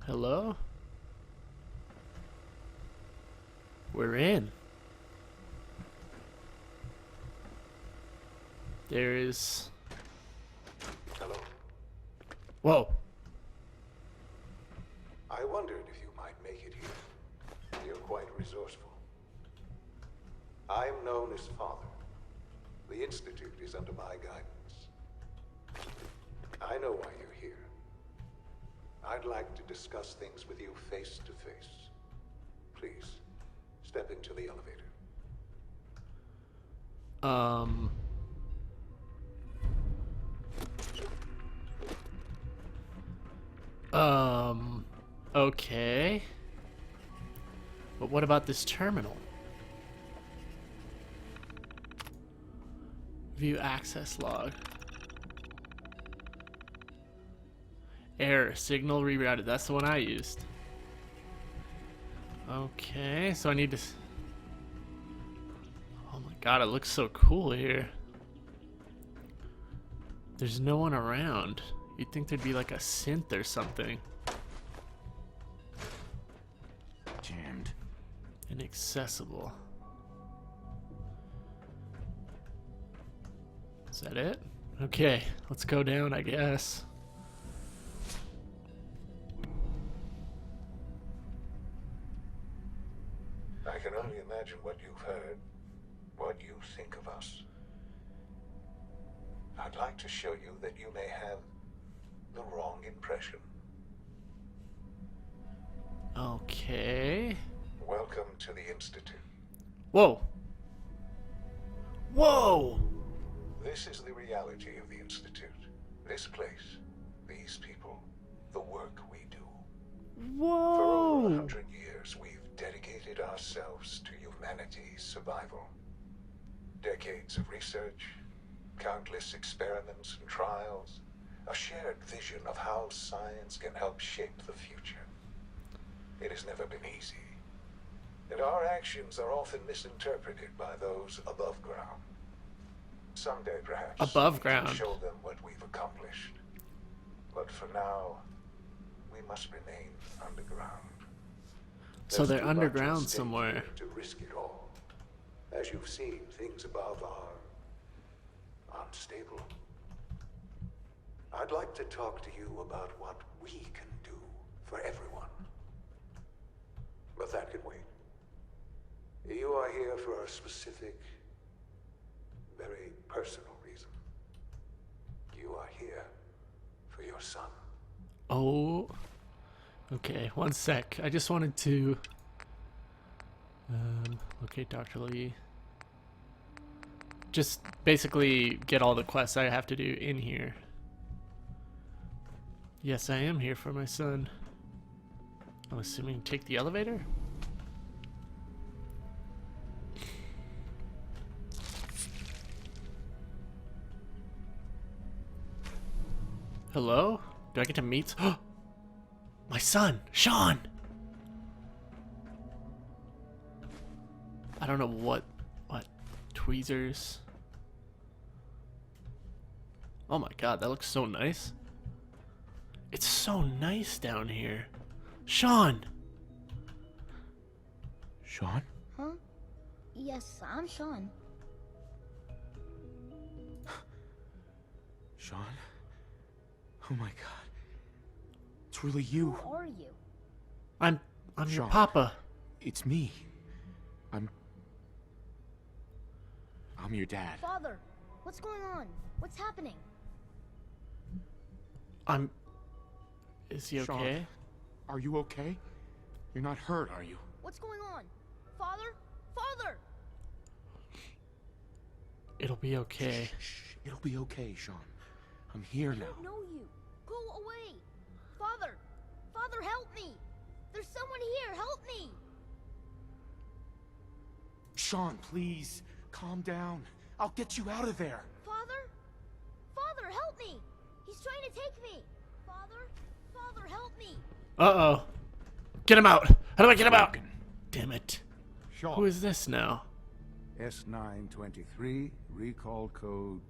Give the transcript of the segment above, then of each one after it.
Hello? We're in. There is... Hello. Whoa. I wondered if you might make it here. You're quite resourceful. I'm known as Father. The Institute is under my guidance. I know why you're here. I'd like to discuss things with you face to face. Please, step into the elevator. Okay. But what about this terminal? View access log. Error, signal rerouted. That's the one I used. Okay, so I need to... Oh my god, it looks so cool here. There's no one around. You'd think there'd be like a synth or something. Jammed. Inaccessible. Is that it? Okay, let's go down, I guess. I can only imagine what you've heard, what you think of us. I'd like to show you that you may have the wrong impression. Okay. Welcome to the Institute. Whoa. Whoa! This is the reality of the Institute. This place, these people, the work we do. For over Whoa! 100 years, we've dedicated ourselves to humanity's survival. Decades of research, countless experiments and trials, a shared vision of how science can help shape the future. It has never been easy, and our actions are often misinterpreted by those above ground. Someday, perhaps, Above we ground. can show them what we've accomplished. But for now, we must remain underground. So There's they're too much at underground stake somewhere. here to risk it all. As you've seen, things above are unstable. I'd like to talk to you about what we can do for everyone. But that can wait. You are here for a specific, very personal reason. You are here for your son. Oh. Okay, one sec. I just wanted to... locate Dr. Lee. Just basically get all the quests I have to do in here. Yes, I am here for my son. I'm assuming take the elevator? Hello? Do I get to meet? My son, Shaun! I don't know what tweezers. Oh my god, that looks so nice. It's so nice down here. Shaun! Shaun? Huh? Yes, I'm Shaun. Shaun? Oh my god. It's really you. Who are you? I'm your Shaun. papa. It's me. I'm your dad. Father, what's going on? What's happening? Is he Shaun. okay? Are you okay? You're not hurt, are you? What's going on? Father? Father! It'll be okay. Shh. It'll be okay, Shaun. I'm here I now. don't know you. Go away. Father! Father, help me! There's someone here. Help me! Shaun, please. Calm down. I'll get you out of there. Father? Father, help me! He's trying to take me! Father? Father, help me! Uh-oh. Get him out! How do I get him out? Damn it. Shaun. Who is this now? S923, recall code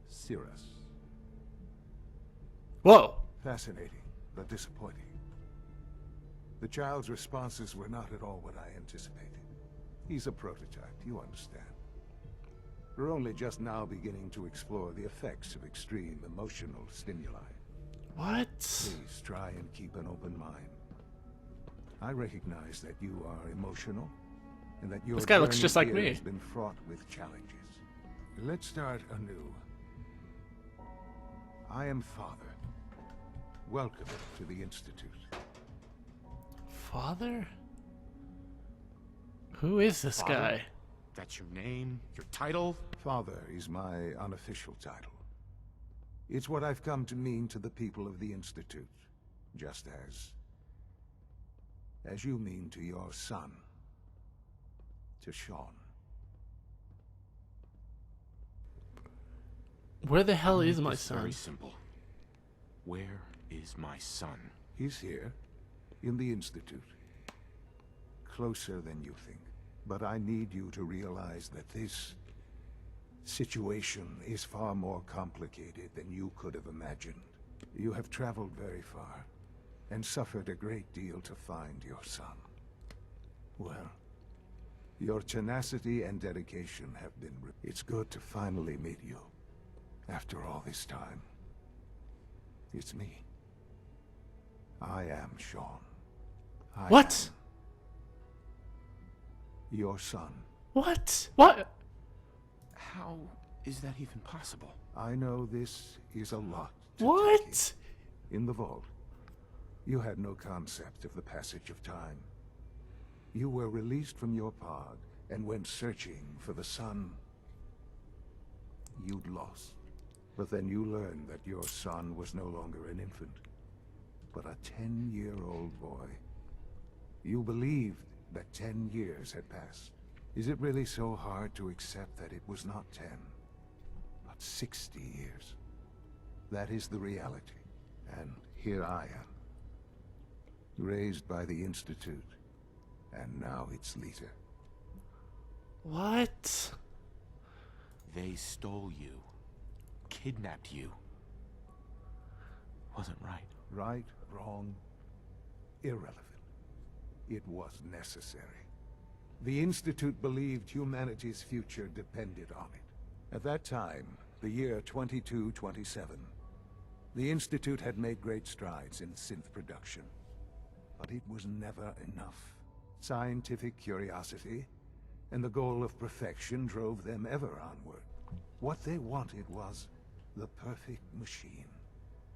Cirrus. Whoa! Fascinating, but disappointing. The child's responses were not at all what I anticipated. He's a prototype, you understand. We're only just now beginning to explore the effects of extreme emotional stimuli. What? Please try and keep an open mind. I recognize that you are emotional, and that your This guy looks journey just like here me. has been fraught with challenges. Let's start anew. I am Father. Welcome to the Institute. Father? Who is this Father? guy? That's your name, your title? Father is my unofficial title. It's what I've come to mean to the people of the Institute, just as you mean to your son, to Shaun. Where the hell I'll is make my this son? Very simple. Where is my son? He's here, in the Institute. Closer than you think. But I need you to realize that this situation is far more complicated than you could have imagined. You have traveled very far, and suffered a great deal to find your son. Well, your tenacity and dedication have been... It's good to finally meet you, after all this time. It's me. I am Shaun. I What? am your son. What? What? How is that even possible? I know this is a lot to take What? in. In the vault, you had no concept of the passage of time. You were released from your pod and went searching for the son you'd lost. But then you learned that your son was no longer an infant, but a 10-year-old boy. You believed that 10 years had passed. Is it really so hard to accept that it was not 10, but 60 years? That is the reality. And here I am, raised by the Institute, and now its leader. What? They stole you. Kidnapped you. Wasn't right. Right, wrong, irrelevant. It was necessary. The Institute believed humanity's future depended on it. At that time, the year 2227, the Institute had made great strides in synth production. But it was never enough. Scientific curiosity and the goal of perfection drove them ever onward. What they wanted was the perfect machine.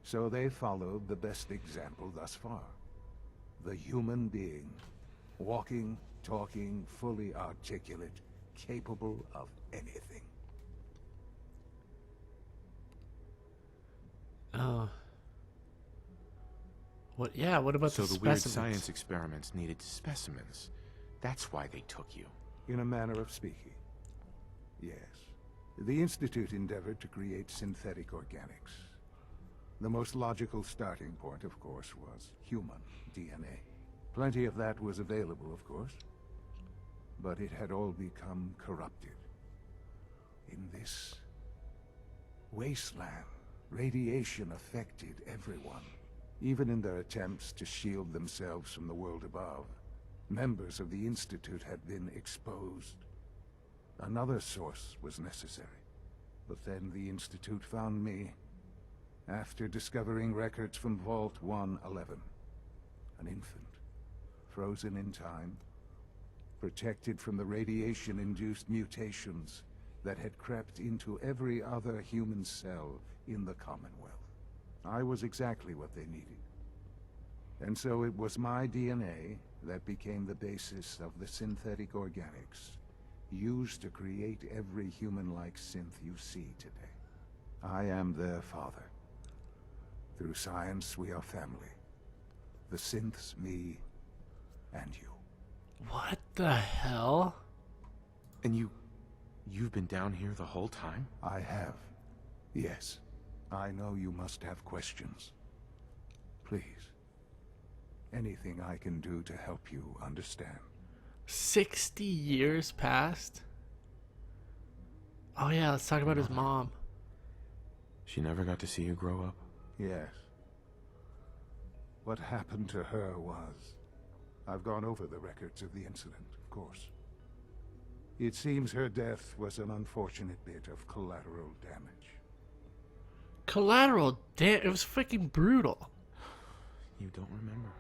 So they followed the best example thus far. The human being. Walking, talking, fully articulate, capable of anything. Oh. What? Yeah, what about So the the weird specimens? science experiments needed specimens. That's why they took you. In a manner of speaking. Yes. The Institute endeavored to create synthetic organics. The most logical starting point, of course, was human DNA. Plenty of that was available, of course. But it had all become corrupted. In this wasteland, radiation affected everyone. Even in their attempts to shield themselves from the world above, members of the Institute had been exposed. Another source was necessary. But then the Institute found me, after discovering records from Vault 111. An infant, frozen in time, protected from the radiation-induced mutations that had crept into every other human cell in the Commonwealth. I was exactly what they needed. And so it was my DNA that became the basis of the synthetic organics used to create every human-like synth you see today. I am their father. Through science, we are family. The synths, me, and you. What the hell? And you've been down here the whole time? I have. Yes. I know you must have questions. Please. Anything I can do to help you understand. 60 years passed? Oh yeah, let's talk about his mom. She never got to see you grow up? Yes. What happened to her was I've gone over the records of the incident, of course. It seems her death was an unfortunate bit of collateral damage. Collateral, damn, it was freaking brutal. You don't remember.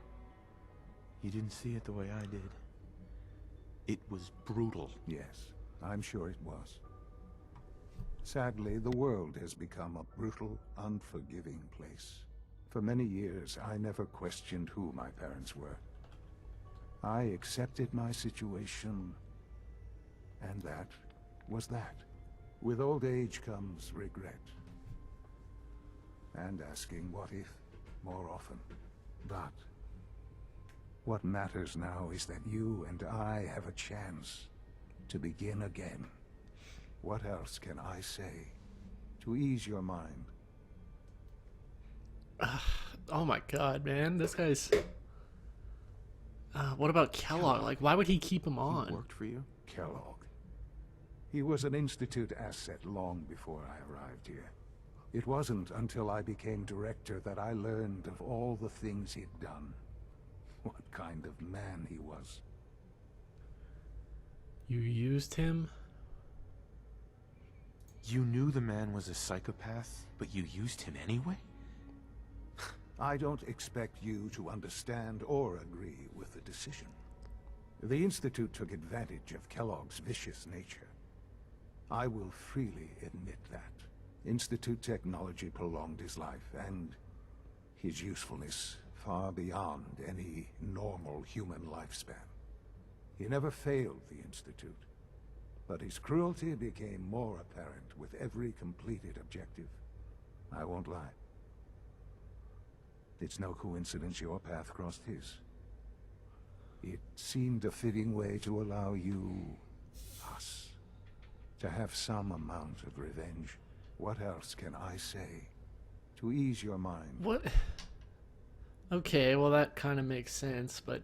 You didn't see it the way I did. It was brutal. Yes, I'm sure it was. Sadly, the world has become a brutal, unforgiving place. For many years, I never questioned who my parents were. I accepted my situation, and that was that. With old age comes regret. And asking what if more often. But what matters now is that you and I have a chance to begin again. What else can I say to ease your mind? Oh my god, man, this guy's... what about Kellogg? Like, why would he keep him He on? worked for you? Kellogg. He was an Institute asset long before I arrived here. It wasn't until I became director that I learned of all the things he'd done. What kind of man he was. You used him? You knew the man was a psychopath, but you used him anyway? I don't expect you to understand or agree with the decision. The Institute took advantage of Kellogg's vicious nature. I will freely admit that. Institute technology prolonged his life, and his usefulness far beyond any normal human lifespan. He never failed the Institute, but his cruelty became more apparent with every completed objective. I won't lie. It's no coincidence your path crossed his. It seemed a fitting way to allow you, us, to have some amount of revenge. What else can I say to ease your mind? What? Okay, well that kind of makes sense, but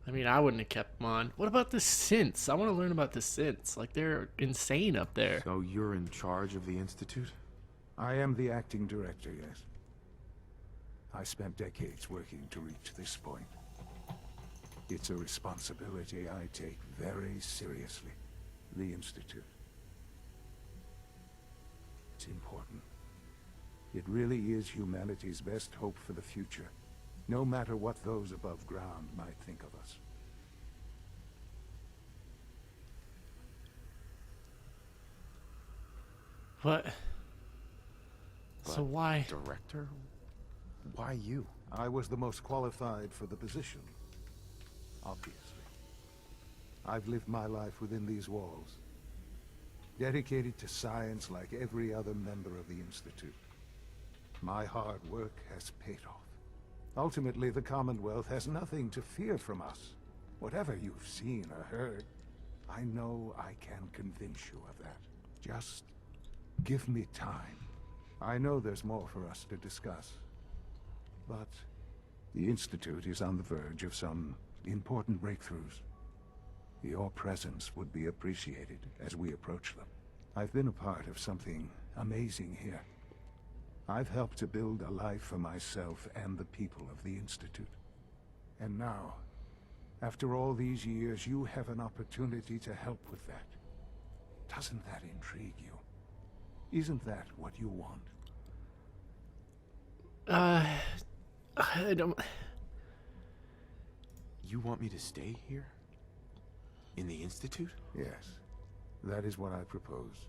I mean, I wouldn't have kept him on. What about the synths? I want to learn about the synths. Like, they're insane up there. So you're in charge of the Institute? I am the acting director, yes. I spent decades working to reach this point. It's a responsibility I take very seriously. The Institute. It's important. It really is humanity's best hope for the future, no matter what those above ground might think of us. What? So But why? Director? Why you? I was the most qualified for the position, obviously. I've lived my life within these walls, dedicated to science like every other member of the Institute. My hard work has paid off. Ultimately, the Commonwealth has nothing to fear from us. Whatever you've seen or heard, I know I can convince you of that. Just give me time. I know there's more for us to discuss. But the Institute is on the verge of some important breakthroughs. Your presence would be appreciated as we approach them. I've been a part of something amazing here. I've helped to build a life for myself and the people of the Institute. And now, after all these years, you have an opportunity to help with that. Doesn't that intrigue you? Isn't that what you want? I don't... You want me to stay here? In the Institute? Yes, that is what I propose.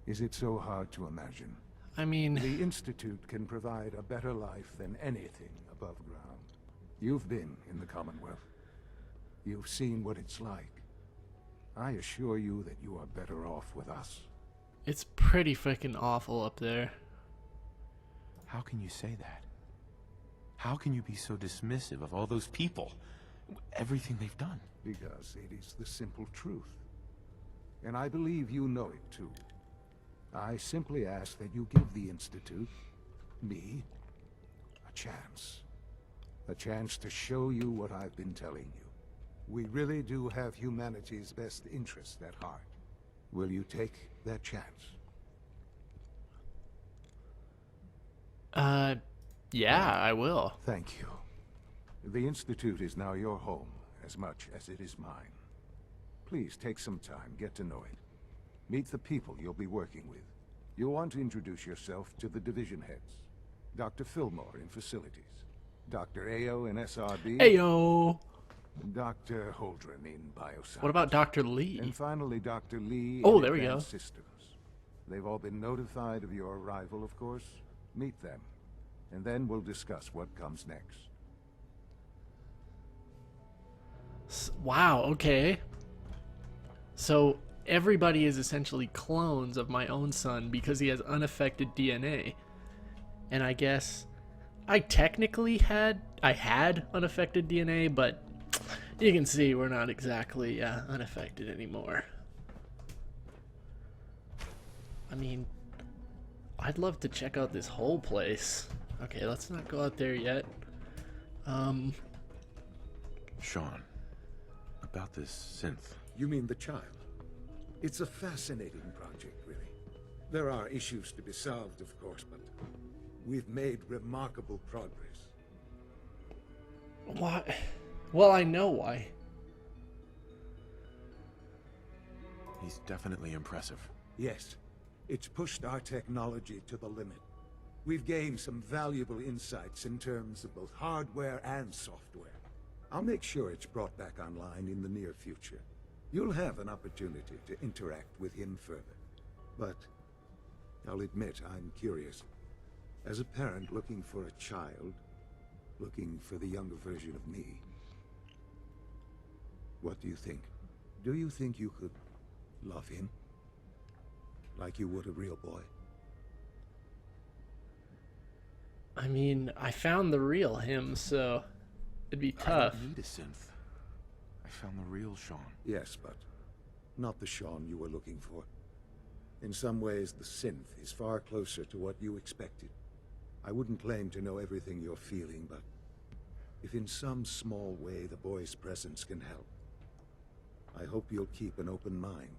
Is it so hard to imagine? I mean... The Institute can provide a better life than anything above ground. You've been in the Commonwealth. You've seen what it's like. I assure you that you are better off with us. It's pretty freaking awful up there. How can you say that? How can you be so dismissive of all those people? Everything they've done? Because it is the simple truth. And I believe you know it too. I simply ask that you give the Institute, me, a chance. A chance to show you what I've been telling you. We really do have humanity's best interest at heart. Will you take that chance? Yeah, I will. Thank you. The Institute is now your home, as much as it is mine. Please take some time, get to know it. Meet the people you'll be working with. You'll want to introduce yourself to the division heads. Dr. Fillmore in Facilities, Dr. Ayo in SRB, Ayo! Dr. Holdren in Bioscience. What about Dr. Lee? And finally, Dr. Lee Oh, in there we go. Advanced Systems. They've all been notified of your arrival, of course. Meet them, and then we'll discuss what comes next. Wow, okay. So everybody is essentially clones of my own son because he has unaffected DNA. And I guess I technically had unaffected DNA, but you can see we're not exactly unaffected anymore. I mean, I'd love to check out this whole place. Okay, let's not go out there yet. Shaun, about this synth. You mean the child? It's a fascinating project, really. There are issues to be solved, of course, but we've made remarkable progress. Why? Well, I know why. He's definitely impressive. Yes, it's pushed our technology to the limit. We've gained some valuable insights in terms of both hardware and software. I'll make sure it's brought back online in the near future. You'll have an opportunity to interact with him further. But I'll admit I'm curious. As a parent looking for a child, looking for the younger version of me, what do you think? Do you think you could love him? Like you would a real boy? I mean, I found the real him, so it'd be tough. I don't need a synth. I found the real Shaun. Yes, but not the Shaun you were looking for. In some ways, the synth is far closer to what you expected. I wouldn't claim to know everything you're feeling, but if in some small way the boy's presence can help, I hope you'll keep an open mind.